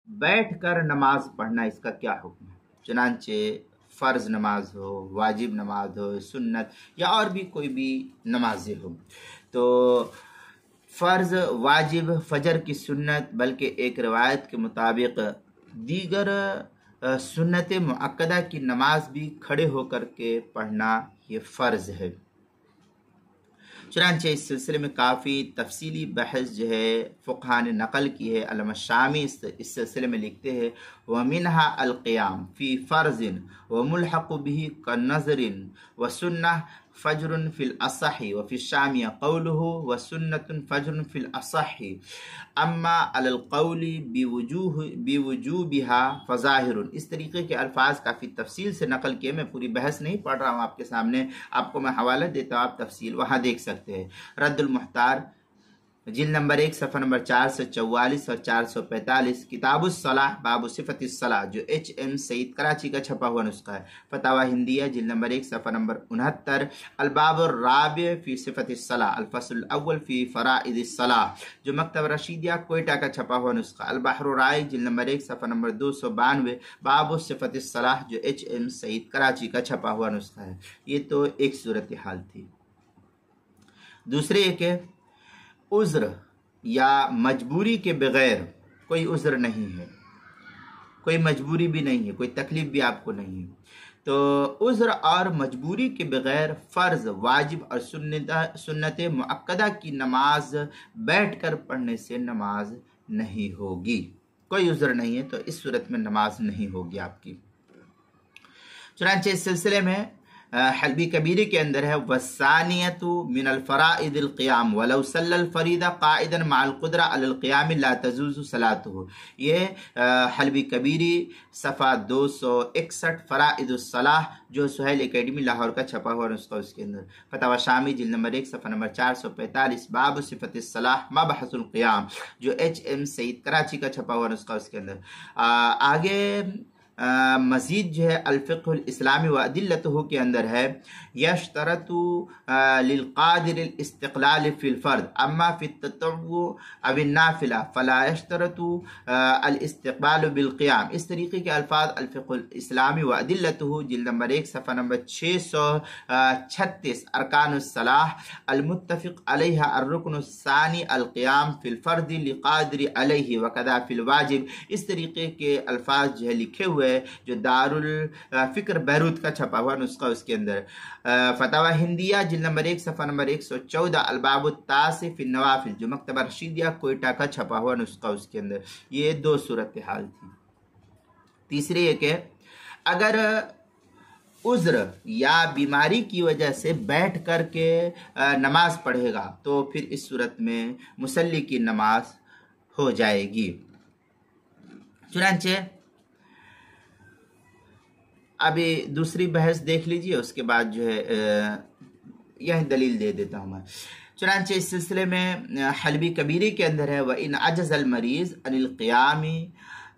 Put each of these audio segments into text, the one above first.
बैठ कर नमाज पढ़ना इसका क्या हुक्म है। चुनांचे फ़र्ज़ नमाज हो, वाजिब नमाज हो, सुन्नत या और भी कोई भी नमाजें हो, तो फ़र्ज़, वाजिब, फ़जर की सुन्नत, बल्कि एक रिवायत के मुताबिक दीगर सुन्नत मुअक्कदा की नमाज भी खड़े होकर के पढ़ना ये फ़र्ज़ है। चुनांचे इस सिलसिले में काफ़ी तफसीली बहस जो है फ़ुक़हा ने नक़ल की है। अल्लामा शामी इस सिलसिले में लिखते हैं, व मिनहा अलक़ियाम फ़ी फ़र्ज़िन व मुल्हक़ बिही कन्नज़रिन व सुन्नह फ़ज्रुन फ़िल असही व फ़ी शामिया क़ौलुहु व सुन्नतुन फ़ज्रुन फ़िल असही अम्मा अलल क़ौली बिवुजूबिहा फ़ज़ाहिरुन। इस तरीके के अल्फाज काफ़ी तफसील से नकल किए। मैं पूरी बहस नहीं पढ़ रहा हूँ आपके सामने, आपको मैं हवाला देता हूँ, आप तफसील वहाँ देख सकते हैं। रद्दुल मुख्तार जिल्द नंबर 1 सफ़ा नंबर 444 और 445, किताबुस सलाह बाबु सिफ़तिस सलाह जो HM सईद कराची का छपा हुआ नुस्खा है। फतावा हिंदिया जिल्द नंबर 1 सफ़ा नंबर 69, अलबाबुर राबि फ़ी सिफ़तिस सलाह अल-फ़स्लुल अव्वल फ़ी फ़राइदिस सलाह जो मकतब रशीदिया कोयटा का छपा हुआ नुस्खा। अल-बहरुर राइक़ जिल्द नंबर 1 सफ़ा नंबर 292, बाबु सिफ़तिस सलाह जो HM सईद कराची का छपा हुआ नुस्खा है। ये तो एक सूरत हाल थी। दूसरे एक है उज़्र या मजबूरी के बगैर, कोई उज़्र नहीं है, कोई मजबूरी भी नहीं है, कोई तकलीफ भी आपको नहीं है, तो उज़्र और मजबूरी के बगैर फ़र्ज़, वाजिब और सुन्नत मुअक्कदा की नमाज बैठ कर पढ़ने से नमाज नहीं होगी। कोई उज़्र नहीं है तो इस सूरत में नमाज नहीं होगी आपकी। चुनांचे इस सिलसिले में हल्बी कबीरे के अंदर है, वसानियतु मिनल फ़राइदिल क़ियाम वलौ सल्लल फ़रीदा क़ाइदन मअल क़ुदरा अलल क़ियाम ला तजूज़ु सलातुहु। ये हल्बी कबीरी सफ़ा 261 फ़राइदुस सलाह जो सुहेल एकेडमी लाहौर का छपा हुआ नुस्खा, उसके अंदर फतावा शामी जिल्द नंबर 1 सफ़ा नंबर 445, बाब सिफ़तिस सलाह मबहसुल क़ियाम जो HM सईद कराची का छपा हुआ नुस्खा, उसके अंदर आगे मज़ीद जो है अल-फ़िक़्हुल इस्लामी व अदिल्लतुहु के अंदर है, यश्तरतु लिल क़ादिर इस्तिक़लाल फ़िल फ़र्द अम्मा फ़ित ततव्वु अविन नाफ़िला फ़ला यश्तरतु अल इस्तिक़बाल बिल क़ियाम। इस तरीके के अल्फाज अल-फ़िक़्हुल इस्लामी व अदिल्लतुहु जिल्द नंबर 1 सफ़ा नंबर 636, अरकानुस सलाह अल मुत्तफ़िक़ अलैहा अर्रुकनुस सानी अल क़ियाम फ़िल फ़र्द लिक़ादिर अलैहि व कदा फ़िल वाजिब। इस तरीके के अल्फाज जो है लिखे हुए जो दारुल फ़िक्र बैरूत का छपा हुआ नुस्खा, उसके अंदर फतावा हिंदिया जिल्द नंबर 1 सफ़ा नंबर 114, अलबाबुत तासिफ़ फ़िन नवाफ़िल जो मकतबा रशीदिया कोयटा का छपा हुआ नुस्खा, उसके अंदर। ये दो सूरत हाल थी। तीसरी एक है, अगर उज़्र या बीमारी की वजह से बैठ कर के नमाज पढ़ेगा तो फिर इस सूरत में मुसल्ली की नमाज हो जाएगी। चुनांचे अभी दूसरी बहस देख लीजिए, उसके बाद जो है यह दलील दे देता हूँ मैं। चुनांचे इस सिलसिले में हल्बी कबीरी के अंदर है, व इन अजज़ल मरीज़ अनिल क़ियामी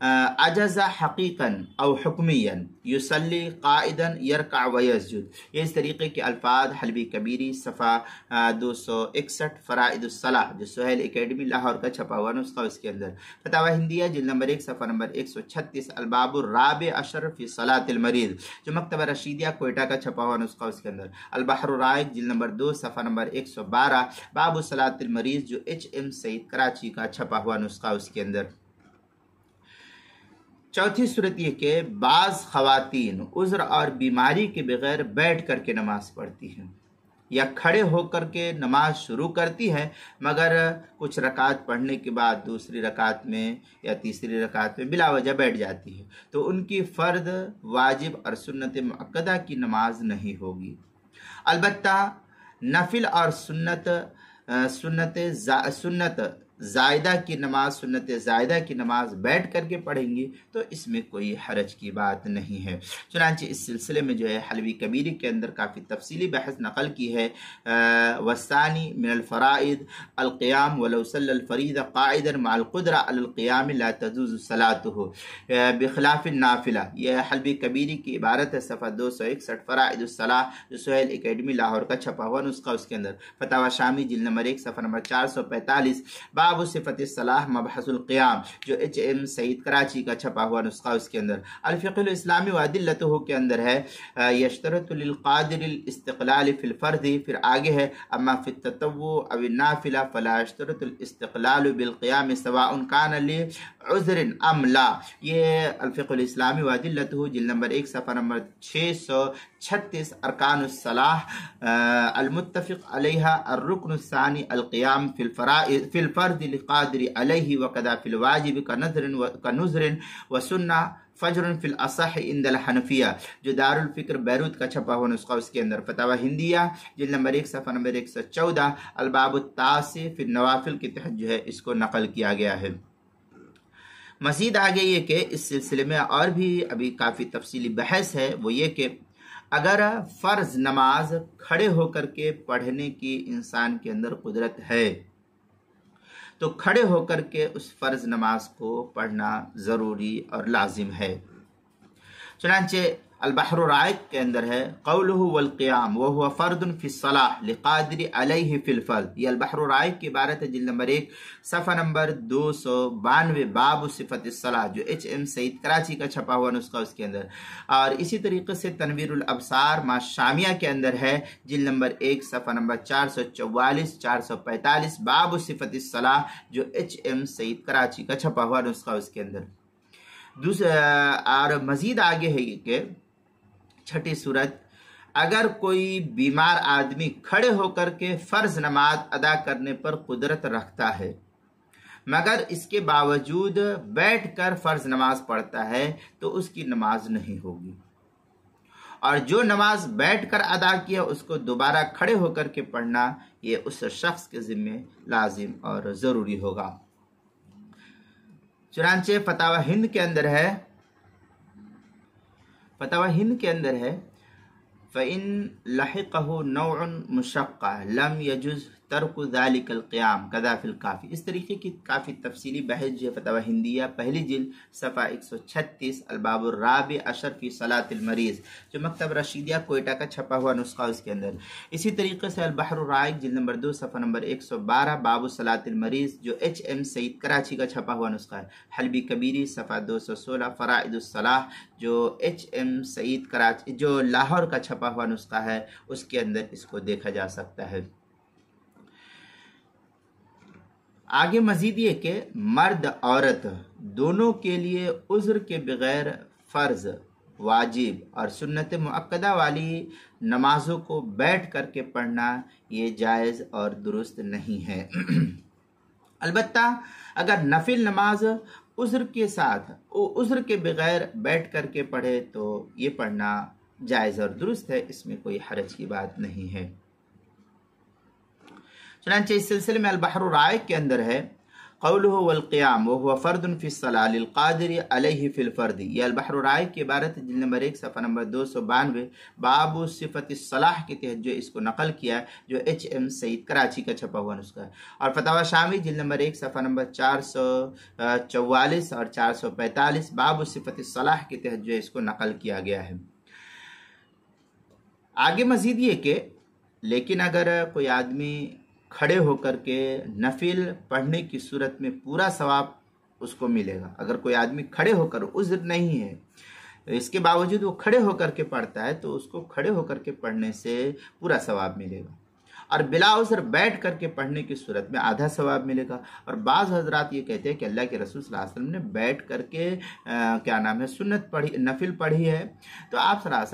अजज़ा हक़ीक़न औ हुक्मियन युसल्ली क़ाइदन यरका व यसजुद। ये इस तरीके के अल्फाज हल्बी कबीरी सफ़ा 261 फ़राइदुस सलाह जो सुहेल एकेडमी लाहौर का छपा हुआ नुस्खा, उसके अंदर फतावा हिंदिया जिल्द नंबर 1 सफ़ा नंबर 136, अलबाबुर राबि अशर फ़ी सलातिल मरीज़ जो मकतबा रशीदिया कोयटा का छपा हुआ नुस्खा, उसके अंदर अल-बहरुर राइक़ जिल्द नंबर 2 सफ़ा नंबर 112, बाबु सलातिल मरीज़ जो HM सईद कराची का छपा हुआ नुस्खा, उसके अंदर। चौथी सूरत ये कि बाज़ ख़वातीन उज़्र और बीमारी के बगैर बैठ कर के नमाज पढ़ती हैं या खड़े होकर के नमाज शुरू करती हैं, मगर कुछ रकात पढ़ने के बाद दूसरी रकात में या तीसरी रकात में बिला वजह बैठ जाती है, तो उनकी फ़र्द, वाजिब और सुन्नत मुअक्कदा की नमाज नहीं होगी। अलबत्ता नफिल और सुन्नत ज़ायदा की नमाज, सुन्नत ज़ायदा की नमाज बैठ करके पढ़ेंगी तो इसमें कोई हरज की बात नहीं है। चुनांचे इस सिलसिले में जो है हल्बी कबीरी के अंदर काफ़ी तफसीली बहस नकल की है। वसानी मिनल फ़राइद अल क़ियाम वलौ सल्लल फ़रीदा क़ाइदन मअल क़ुदरा अलल क़ियाम ला तजूज़ु सलातुहु बिख़िलाफ़िन नाफ़िला। यह हल्बी कबीरी की इबारत है, सफ़ा 261 फ़राइदुस सलाह जो सुहेल एकेडमी लाहौर का छपा हुआ नुस्खा, उसके अंदर फतावा शामी जिल्द नंबर 1 सफ़ा नंबर 445, बाब सिफत सलाह मबहसुल क़ियाम जो HM सईद कराची का छपा हुआ नुस्खा, उसके अंदर अल फ़िक़्हुल इस्लामी व अदिल्लतुहु के अंदर है यश्तरतु लिल क़ादिरिल इस्तिक़लाल फ़िल फ़र्दी, फिर आगे है अम्मा फ़ित ततव्वु अव नाफ़िला फ़ला यश्तरतुल इस्तिक़लाल बिल क़ियाम सवाउन कान लि उज़्रिन अम ला। ये अल फ़िक़्हुल इस्लामी व अदिल्लतुहु जिल्द नंबर 1 सफ़ा नंबर 636 अरकानुस सलाह अल मुत्तफ़िक़ अलैहा अर रुक्न सानी अल क़ियाम फ़िल फ़र्द लिक़ादिर अलैहि व कदा फ़िल वाजिब का नुज़रिन व सुन्ना फ़ज्रुन फ़िल असह इंदल हनफिया जो दारुल फ़िक्र बैरूत का छपा हुआ नुस्खा, उसके अंदर फतावा हिंदिया जिल्द नंबर 1 सफ़ा नंबर 114 अल बाब तासी फ़िल नवाफिल के तहत जो है इसको नकल किया गया है। मज़ीद आगे ये कि इस सिलसिले में और भी अभी काफ़ी तफसीली बहस है, वो ये कि अगर फ़र्ज़ नमाज खड़े होकर के पढ़ने की इंसान के अंदर कुदरत है तो खड़े होकर के उस फ़र्ज़ नमाज को पढ़ना ज़रूरी और लाजिम है। चुनांचे अल बहरुर राइक के अंदर है क़ौलुहु वल क़ियाम व हुवा फ़र्दुन फ़ी सलाह लिक़ादिर अलैहि फ़िल फ़र्द। ये अल बहरुर राइक की इबारत है जिल्द नंबर 1 सफ़ा नंबर 292 बाब सिफ़त सलाह जो HM सईद कराची का छपा हुआ नुस्खा, उसके अंदर। और इसी तरीके से तनवीरुल अबसार मा शामिया के अंदर है जिल्द नंबर 1 सफ़ा नंबर 444 445 बाब सिफ़त सलाह जो HM सईद कराची का छपा हुआ नुस्खा, उसके अंदर। और मज़ीद आगे है कि छठी सूरत अगर कोई बीमार आदमी खड़े होकर के फ़र्ज़ नमाज अदा करने पर कुदरत रखता है मगर इसके बावजूद बैठकर फ़र्ज़ नमाज पढ़ता है तो उसकी नमाज नहीं होगी, और जो नमाज बैठकर अदा किया उसको दोबारा खड़े होकर के पढ़ना ये उस शख्स के ज़िम्मे लाजिम और ज़रूरी होगा। चुनांचे फतावा हिंद के अंदर है फ़इन लहिक़हु नौउन मुशक्क़ा लम यजुज़ तर्कु ज़ालिकल क़ियाम कदा फ़िल काफ़ी। इस तरीके की काफ़ी तफसीली बहस जो है फतावा हिंदिया पहली जिल्द सफ़ा 136 अल बाबुर राबि अशर फ़ी सलातिल मरीज़ जो मकतब रशीदिया कोयटा का छपा हुआ नुस्खा, उसके अंदर। इसी तरीके से अल बहरुर राइक जिल्द नंबर 2 सफ़ा नंबर 112 बाबु सलातिल मरीज़ जो HM सईद कराची का छपा हुआ नुस्खा है। हलबी कबीरी सफ़ा 216 फ़राइदुस सलाह जो HM सईद कराची जो लाहौर का छपा हुआ नुस्खा है, उसके अंदर इसको देखा जा सकता है। आगे मजीद ये कि मर्द औरत दोनों के लिए उज़्र के बगैर फ़र्ज़ वाजिब और सुन्नत मुअक्कदा वाली नमाजों को बैठ करके पढ़ना ये जायज़ और दुरुस्त नहीं है। अलबत्ता अगर नफिल नमाज उज़्र के साथ उज़्र के बगैर बैठ करके पढ़े तो ये पढ़ना जायज़ और दुरुस्त है, इसमें कोई हरज की बात नहीं है। चुनांचे इस सिलसिले में अल बहरुर राइक के अंदर है क़ौलुहु वल क़ियाम व हुवा फ़र्दुन फ़ी सलाह लिल क़ादिर अलैहि फ़िल फ़र्दी। ये अल बहरुर राइक की इबारत जिल्द नंबर 1 सफ़ा नंबर 292 बाबु सिफ़त सलाह के तहत जो इसको नकल किया जो HM सईद कराची का छपा हुआ नुस्खा है। और फतावा शामी जिल्द नंबर 1 सफ़ा नंबर 444 और 445 बाबु सिफ़त सलाह के तहत जो इसको नकल किया गया है। आगे मजीद ये कि लेकिन अगर कोई आदमी खड़े होकर के नफिल पढ़ने की सूरत में पूरा सवाब उसको मिलेगा। अगर कोई आदमी खड़े होकर उज़्र नहीं है इसके बावजूद वो खड़े होकर के पढ़ता है तो उसको खड़े होकर के पढ़ने से पूरा सवाब मिलेगा, और बिला उज़्र बैठ करके पढ़ने की सूरत में आधा सवाब मिलेगा। और बाज़ हज़रात ये कहते हैं कि अल्लाह के रसूल सल्लल्लाहु अलैहि वसल्लम ने बैठ करके क्या नाम है सुन्नत पढ़ी नफिल पढ़ी है, तो आप सल्लल्लाहु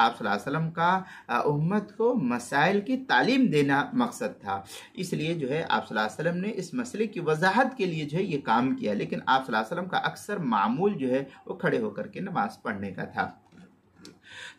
अलैहि वसल्लम का उम्मत को मसाइल की तालीम देना मकसद था, इसलिए जो है आप सल्लल्लाहु अलैहि वसल्लम ने इस मसले की वजाहत के लिए जो है ये काम किया। लेकिन आप सल्लल्लाहु अलैहि वसल्लम का अक्सर मामूल जो है वो खड़े होकर के नमाज पढ़ने का था।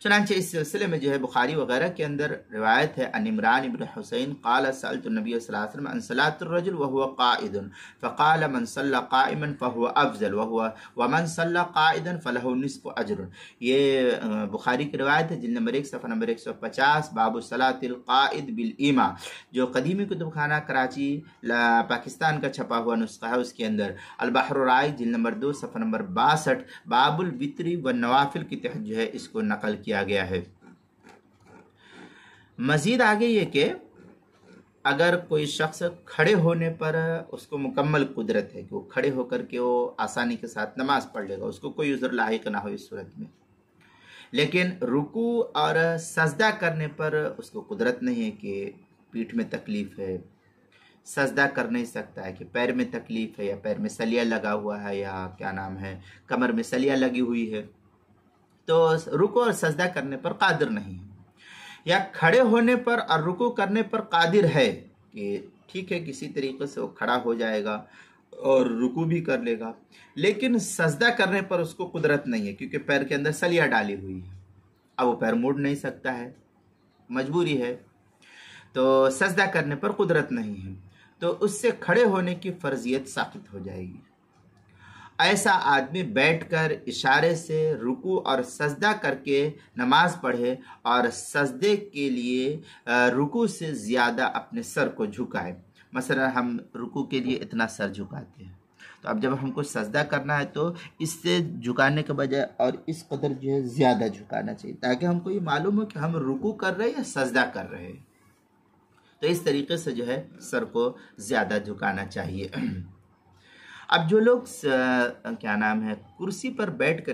चुनांचे इस सिलसिले में जो है बुखारी वगैरह के अंदर रिवायत है अन इमरान इब्न हुसैन क़ाल सअलतु नबी सल्लल्लाहु अलैहि वसल्लम अन सलातुर रजुल व हुवा क़ाइदुन फ़क़ाल मन सल्ला क़ाइमन फ़हुवा अफ़ज़ल व मन सल्ला क़ाइदन फ़लहु निस्फ़ु अज्र। ये बुखारी की रिवायत है जिल्द नंबर 1 सफ़ा नंबर 150 बाबु सलातिल क़ाइद बिल ईमा जो कदीमी कुतुबखाना कराची पाकिस्तान का छपा हुआ नुस्खा है, उसके अंदर। अल बहरुर राइक जिल्द नंबर 2 सफ़ा नंबर 62 बाबुल वित्री व नवाफिल के तहत जो है इसको नकल किया गया है। मजीद आगे ये कि अगर कोई शख्स खड़े होने पर उसको मुकम्मल कुदरत है कि वो खड़े होकर के वो आसानी के साथ नमाज पढ़ लेगा, उसको कोई उज़्र लाहिक ना हो इस सूरत में। लेकिन रुकू और सजदा करने पर उसको कुदरत नहीं है कि पीठ में तकलीफ़ है, सजदा कर नहीं सकता है कि पैर में तकलीफ़ है या पैर में सलिया लगा हुआ है या क्या नाम है कमर में सलिया लगी हुई है, तो रुकू और सजदा करने पर कादिर नहीं है। या खड़े होने पर और रुकू करने पर कादिर है कि ठीक है किसी तरीके से वो खड़ा हो जाएगा और रुकू भी कर लेगा, लेकिन सजदा करने पर उसको कुदरत नहीं है क्योंकि पैर के अंदर सलिया डाली हुई है, अब वो पैर मोड़ नहीं सकता है, मजबूरी है, तो सजदा करने पर कुदरत नहीं है, तो उससे खड़े होने की फर्जियत साबित हो जाएगी। ऐसा आदमी बैठकर इशारे से रुकू और सजदा करके नमाज पढ़े और सजदे के लिए रुकू से ज़्यादा अपने सर को झुकाए। मसलन हम रुकू के लिए इतना सर झुकाते हैं, तो अब जब हमको सजदा करना है तो इससे झुकाने के बजाय और इस कदर जो है ज़्यादा झुकाना चाहिए ताकि हमको ये मालूम हो कि हम रुकू कर रहे हैं या सजदा कर रहे हैं। तो इस तरीके से जो है सर को ज़्यादा झुकाना चाहिए। अब जो लोग क्या नाम है कुर्सी पर बैठ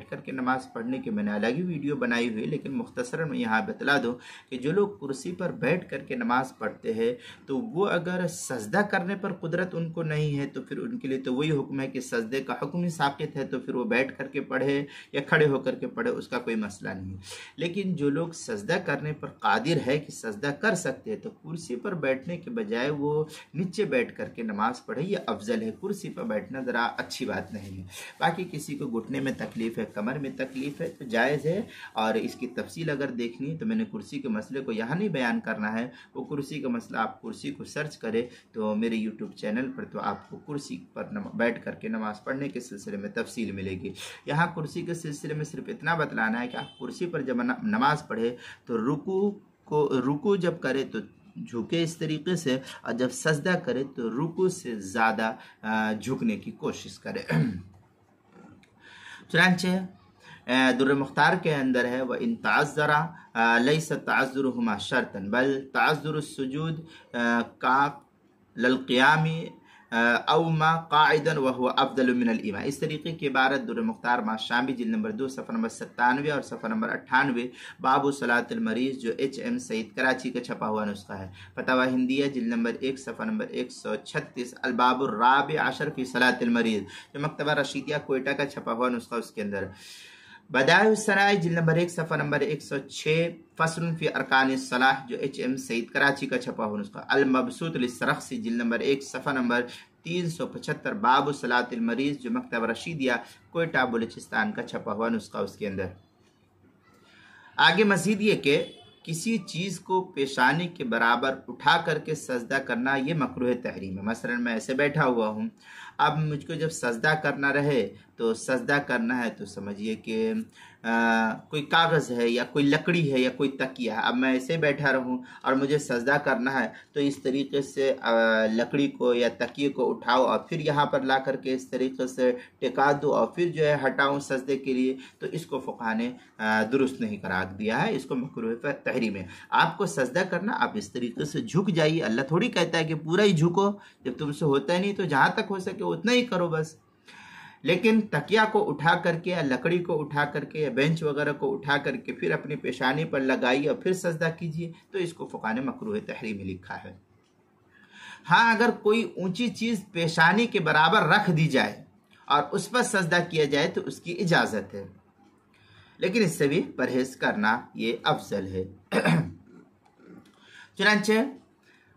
करके नमाज पढ़ने की मैंने अलग ही वीडियो बनाई हुई है, लेकिन मुख्तसरन मैं यहाँ बतला दूँ कि जो लोग कुर्सी पर बैठ करके नमाज पढ़ते हैं तो वो अगर सजदा करने पर कुदरत उनको नहीं है तो फिर उनके लिए तो वही हुक्म है कि सजदे का हुक्म ही साक़ित है, तो फिर वो बैठ करके पढ़े या खड़े होकर के पढ़े, उसका कोई मसला नहीं है। लेकिन जो लोग सजदा करने पर कादिर है कि सजदा कर सकते हैं तो कुर्सी पर बैठने के बजाय वो नीचे बैठ करके नमाज पढ़े, ये अफजल है। कुर्सी पर बैठना ज़रा अच्छी बात नहीं है। बाकी किसी को घुटने में तकलीफ़ है, कमर में तकलीफ़ है तो जायज़ है, और इसकी तफसील अगर देखनी तो मैंने कुर्सी के मसले को यहाँ नहीं बयान करना है, वो कुर्सी का मसला आप कुर्सी को सर्च करें तो मेरे यूट्यूब चैनल पर तो आपको कुर्सी पर बैठ करके नमाज़ पढ़ने के सिलसिले में तफसील मिलेगी। यहाँ कुर्सी के सिलसिले में सिर्फ इतना बतलाना है कि आप कुर्सी पर जब नमाज़ पढ़े तो रुकू जब करे तो झुके इस तरीके से, और जब सजदा करे तो रुकू से ज़्यादा झुकने की कोशिश करे। चुनांचे दुर्र मुख्तार के अंदर है वह इन ताज़रा लैस ताज़ुरुहुमा शर्तन बल ताज़ुरुस सुजूद का ललक़ियामी अवमा काइदन वह अफदल मिनल इमा। इस तरीके की इबारत दुर्र मुख्तार माशामी जिल्द नंबर 2 सफ़ा नंबर 97 और सफ़ा नंबर 98 बाबू सलातुल मरीज़ जो HM सईद कराची का छपा हुआ नुस्खा है। फतवा हिंदिया जिल्द नंबर 1 सफ़ा नंबर 136 अलबाबुर राबि आशर फी सलातुल मरीज़ जो मकतबा रशीदिया कोयटा का छपा हुआ नुस्खा, उसके अंदर बदाउस सराय जिल्द नंबर 1 सफ़ा नंबर 106 फस्लुन फी अरकान सलाह जो HM सईद कराची का छपा हुआ नुस्खा, अल मबसूत लिस्सरख्सी जिल्द नंबर 1 सफ़ा नंबर 375 बाबू सलातुल मरीज़ जो मकतब रशीदिया कोयटा बलूचिस्तान का छपा हुआ नुस्खा, उसके अंदर आगे मज़ीद ये कि किसी चीज़ को पेशानी के बराबर उठा करके सजदा करना ये मकरूह तहरीम है। मसलन मैं ऐसे बैठा हुआ हूँ, अब मुझको जब सजदा करना रहे तो सजदा करना है तो समझिए कि कोई कागज़ है या कोई लकड़ी है या कोई तकिया है, अब मैं ऐसे बैठा रहूं और मुझे सजदा करना है तो इस तरीके से लकड़ी को या तकिए को उठाओ और फिर यहाँ पर ला करके इस तरीके से टिका दो और फिर जो है हटाऊं सजदे के लिए, तो इसको फ़ुक़हा ने दुरुस्त नहीं करार दिया है, इसको मकरूह तहरीम है। आपको सजदा करना आप इस तरीके से झुक जाइए, अल्लाह थोड़ी कहता है कि पूरा ही झुको, जब तुमसे होता ही नहीं तो जहाँ तक हो सके उतना ही करो बस। लेकिन तकिया को उठा करके या लकड़ी को उठा करके या बेंच वगैरह को उठा करके फिर अपनी पेशानी पर लगाइए और फिर सजदा कीजिए, तो इसको फ़ुक़हा ने मकरूह तहरीम लिखा है। हाँ, अगर कोई ऊंची चीज़ पेशानी के बराबर रख दी जाए और उस पर सजदा किया जाए तो उसकी इजाज़त है, लेकिन इससे भी परहेज़ करना ये अफजल है। चुनांचे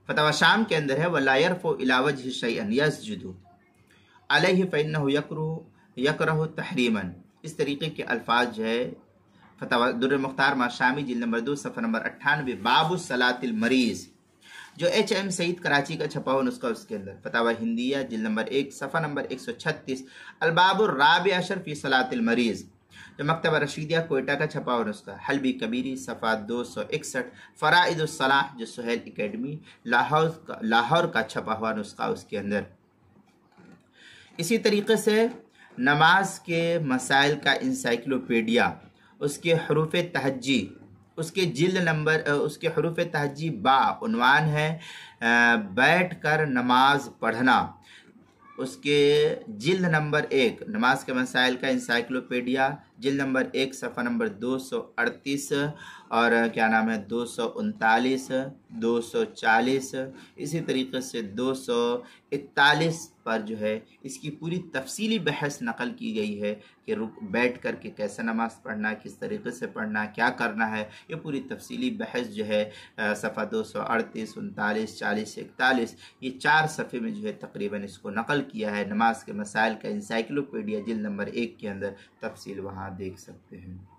फतवा शाम के अंदर है वला यरफ़ु इला वजहि शैअन यस्जुदु अलैहि फ़इन्नहु यकरहु तहरीमन। इस तरीके के अल्फाज जो है फतवा दुर्र मुख्तार माशामी जिल्द नंबर 2 सफ़ा नंबर 98 बाबू सलातिल मरीज़ जो HM सईद कराची का छपा हुआ नुस्खा, उसके अंदर फतवा हिंदिया जिल्द नंबर 1 सफ़ा नंबर 136 अलबाबुर राबि अशर फी सलातिल मरीज़ जो मकतबा रशीदिया कोयटा का छपा हुआ नुस्खा, हल्बी कबीरी सफ़ा 261 फ़राइदुस सलाह जो सुहेल एकेडमी लाहौर का छपा हुआ नुस्खा, उसके अंदर। इसी तरीके से नमाज के मसाइल का इंसाइक्लोपीडिया उसके हरूफ तहज्जी उसके जिल्द नंबर उसके हरूफ तहजी बा उन्वान है बैठ कर नमाज पढ़ना। उसके जिल्द नंबर 1 नमाज के मसाइल का इंसाइक्लोपीडिया, जिल्द नंबर 1 सफ़ा नंबर 238 और क्या नाम है 239, 240, इसी तरीके से 241 पर जो है इसकी पूरी तफसीली बहस नकल की गई है कि रुक बैठ कर के कैसे नमाज पढ़ना, किस तरीके से पढ़ना, क्या करना है। ये पूरी तफसीली बहस जो है सफ़ा 238, 39, 40, 41, ये 4 सफ़े में जो है तकरीबन इसको नकल किया है। नमाज के मसाइल का इंसाइक्लोपीडिया जिल्द नंबर 1 के अंदर तफसील वहाँ देख सकते हैं।